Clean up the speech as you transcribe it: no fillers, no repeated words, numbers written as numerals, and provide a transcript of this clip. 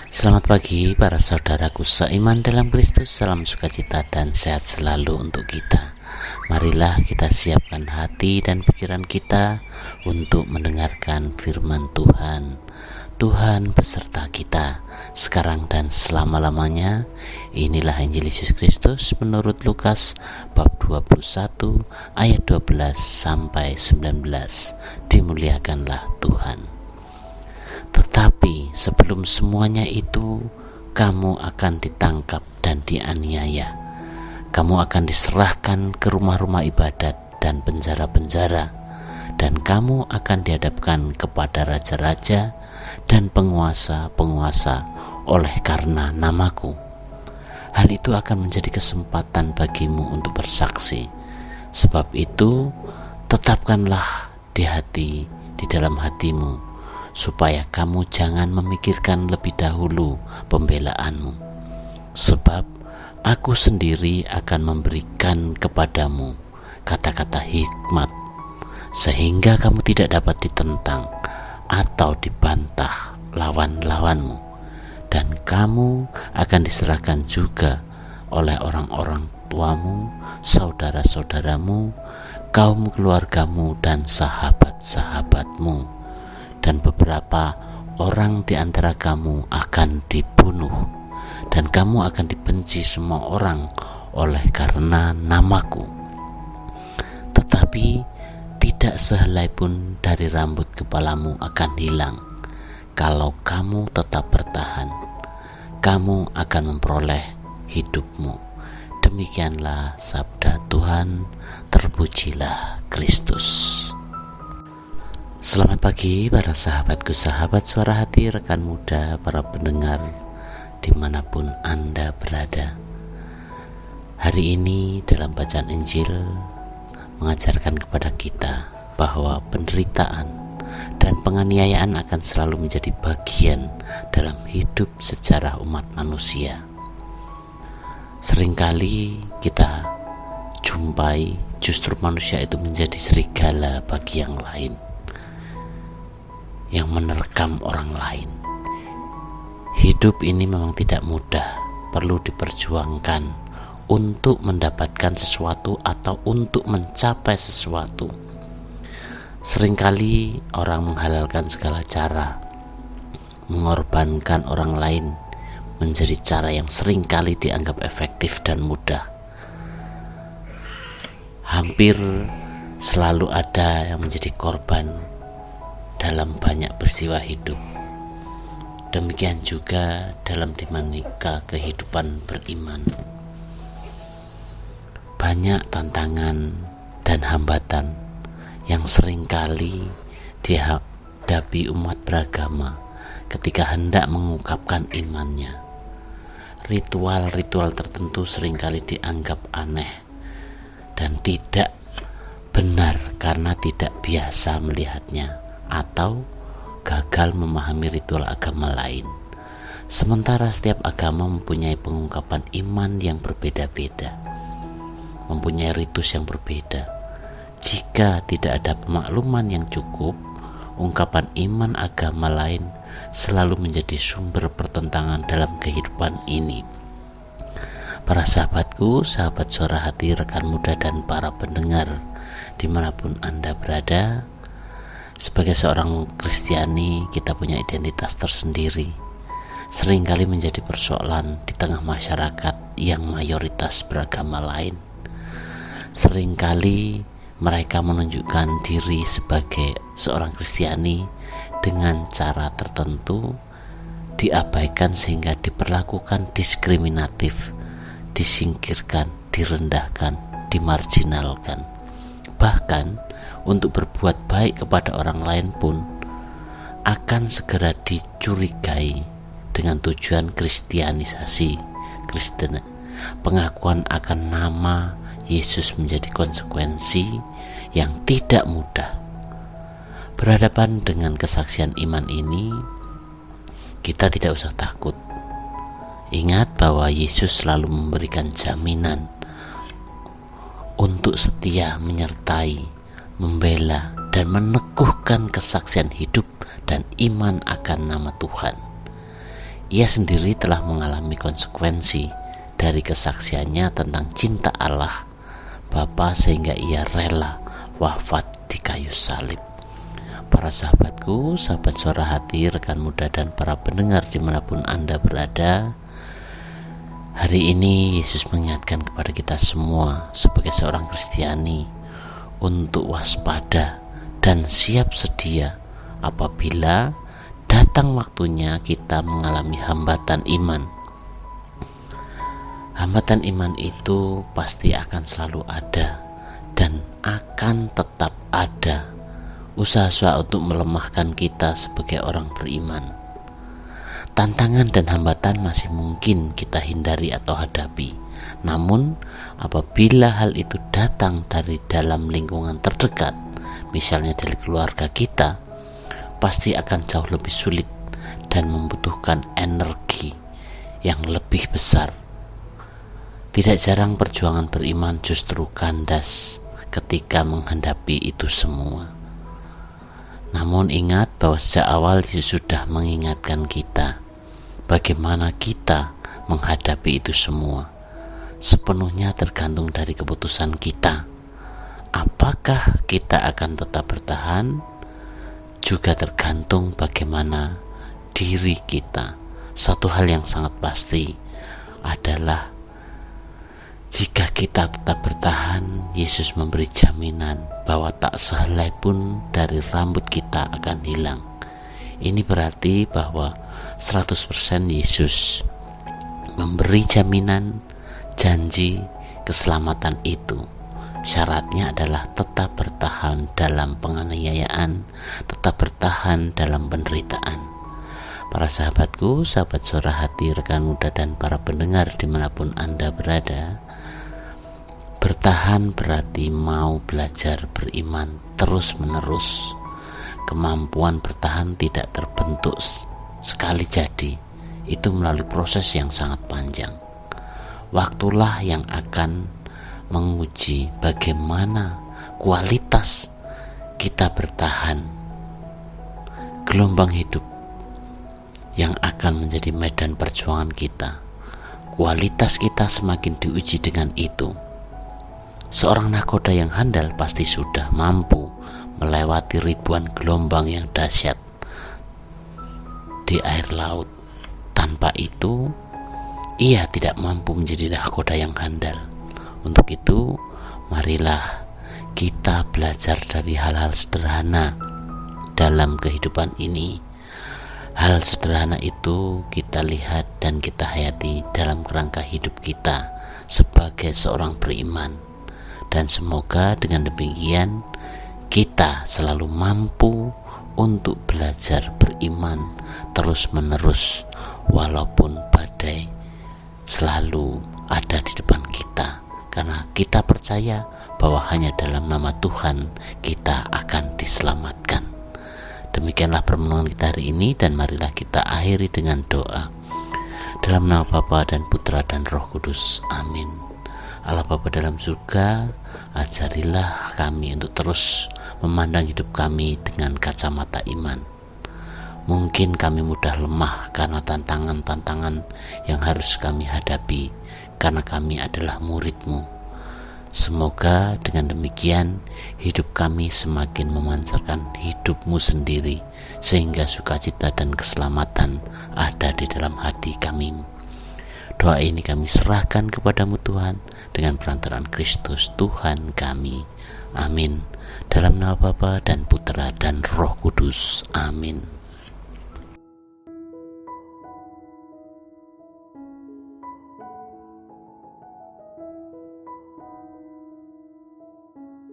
Selamat pagi para saudaraku seiman dalam Kristus. Salam sukacita dan sehat selalu untuk kita. Marilah kita siapkan hati dan pikiran kita untuk mendengarkan firman Tuhan. Tuhan beserta kita sekarang dan selama-lamanya. Inilah Injil Yesus Kristus menurut Lukas bab 21 ayat 12 sampai 19. Dimuliakanlah Tuhan. Tetapi sebelum semuanya itu, kamu akan ditangkap dan dianiaya. Kamu akan diserahkan ke rumah-rumah ibadat dan penjara-penjara, dan kamu akan dihadapkan kepada raja-raja dan penguasa-penguasa oleh karena namaku. Hal itu akan menjadi kesempatan bagimu untuk bersaksi. Sebab itu, tetapkanlah di dalam hatimu, supaya kamu jangan memikirkan lebih dahulu pembelaanmu. Sebab aku sendiri akan memberikan kepadamu kata-kata hikmat, sehingga kamu tidak dapat ditentang atau dibantah lawan-lawanmu. Dan kamu akan diserahkan juga oleh orang-orang tuamu, saudara-saudaramu, kaum keluargamu, dan sahabat-sahabatmu. Dan beberapa orang di antara kamu akan dibunuh, dan kamu akan dibenci semua orang oleh karena namaku. Tetapi tidak sehelai pun dari rambut kepalamu akan hilang. Kalau kamu tetap bertahan, kamu akan memperoleh hidupmu. Demikianlah sabda Tuhan. Terpujilah Kristus. Selamat pagi para sahabatku, sahabat suara hati, rekan muda, para pendengar dimanapun Anda berada. Hari ini dalam bacaan Injil mengajarkan kepada kita bahwa penderitaan dan penganiayaan akan selalu menjadi bagian dalam hidup sejarah umat manusia. Seringkali kita jumpai justru manusia itu menjadi serigala bagi yang lain, yang menerkam orang lain. Hidup ini memang tidak mudah, perlu diperjuangkan untuk mendapatkan sesuatu atau untuk mencapai sesuatu. Seringkali orang menghalalkan segala cara, mengorbankan orang lain menjadi cara yang seringkali dianggap efektif dan mudah. Hampir selalu ada yang menjadi korban dalam banyak peristiwa hidup. Demikian juga dalam dinamika kehidupan beriman. Banyak tantangan dan hambatan yang seringkali dihadapi umat beragama ketika hendak mengungkapkan imannya. Ritual-ritual tertentu seringkali dianggap aneh dan tidak benar karena tidak biasa melihatnya, atau gagal memahami ritual agama lain. Sementara setiap agama mempunyai pengungkapan iman yang berbeda-beda, mempunyai ritus yang berbeda. Jika tidak ada pemakluman yang cukup, ungkapan iman agama lain selalu menjadi sumber pertentangan dalam kehidupan ini. Para sahabatku, sahabat suara hati, rekan muda, dan para pendengar dimanapun Anda berada, sebagai seorang Kristiani, kita punya identitas tersendiri. Seringkali menjadi persoalan di tengah masyarakat yang mayoritas beragama lain. Seringkali mereka menunjukkan diri sebagai seorang Kristiani dengan cara tertentu, diabaikan sehingga diperlakukan diskriminatif, disingkirkan, direndahkan, dimarginalkan. Bahkan untuk berbuat baik kepada orang lain pun akan segera dicurigai dengan tujuan kristianisasi, Kristen. Pengakuan akan nama Yesus menjadi konsekuensi yang tidak mudah. Berhadapan dengan kesaksian iman ini, kita tidak usah takut. Ingat bahwa Yesus selalu memberikan jaminan untuk setia menyertai, membela, dan meneguhkan kesaksian hidup dan iman akan nama Tuhan. Ia sendiri telah mengalami konsekuensi dari kesaksiannya tentang cinta Allah Bapa sehingga ia rela wafat di kayu salib. Para sahabatku, sahabat suara hati, rekan muda dan para pendengar dimanapun Anda berada, hari ini Yesus mengingatkan kepada kita semua sebagai seorang Kristiani untuk waspada dan siap sedia apabila datang waktunya kita mengalami hambatan iman. Hambatan iman itu pasti akan selalu ada dan akan tetap ada usaha-usaha untuk melemahkan kita sebagai orang beriman. Tantangan dan hambatan masih mungkin kita hindari atau hadapi. Namun, apabila hal itu datang dari dalam lingkungan terdekat, misalnya dari keluarga kita, pasti akan jauh lebih sulit dan membutuhkan energi yang lebih besar. Tidak jarang perjuangan beriman justru kandas ketika menghadapi itu semua. Namun ingat bahwa sejak awal Yesus sudah mengingatkan kita bagaimana kita menghadapi itu semua. Sepenuhnya tergantung dari keputusan kita. Apakah kita akan tetap bertahan? Juga tergantung bagaimana diri kita. Satu hal yang sangat pasti adalah jika kita tetap bertahan, Yesus memberi jaminan bahwa tak sehelai pun dari rambut kita akan hilang. Ini berarti bahwa 100% Yesus memberi jaminan, janji, keselamatan itu. Syaratnya adalah tetap bertahan dalam penganiayaan, tetap bertahan dalam penderitaan. Para sahabatku, sahabat suara hati, rekan muda dan para pendengar dimanapun Anda berada, bertahan berarti mau belajar beriman terus menerus. Kemampuan bertahan tidak terbentuk sekali jadi, itu melalui proses yang sangat panjang. Waktulah yang akan menguji bagaimana kualitas kita bertahan. Gelombang hidup yang akan menjadi medan perjuangan kita. Kualitas kita semakin diuji dengan itu. Seorang nakoda yang handal pasti sudah mampu melewati ribuan gelombang yang dahsyat di air laut. Tanpa itu, ia tidak mampu menjadi nakoda yang handal. Untuk itu, marilah kita belajar dari hal-hal sederhana dalam kehidupan ini. Hal sederhana itu kita lihat dan kita hayati dalam kerangka hidup kita sebagai seorang beriman. Dan semoga dengan demikian kita selalu mampu untuk belajar beriman terus-menerus walaupun badai selalu ada di depan kita. Karena kita percaya bahwa hanya dalam nama Tuhan kita akan diselamatkan. Demikianlah permenungan kita hari ini, dan marilah kita akhiri dengan doa. Dalam nama Bapa dan Putra dan Roh Kudus. Amin. Allah Bapa dalam surga, ajarilah kami untuk terus memandang hidup kami dengan kacamata iman. Mungkin kami mudah lemah karena tantangan-tantangan yang harus kami hadapi, karena kami adalah murid-Mu. Semoga dengan demikian hidup kami semakin memancarkan hidup-Mu sendiri, sehingga sukacita dan keselamatan ada di dalam hati kami. Doa ini kami serahkan kepadamu Tuhan, dengan perantaraan Kristus Tuhan kami. Amin. Dalam nama Bapa dan Putra dan Roh Kudus. Amin.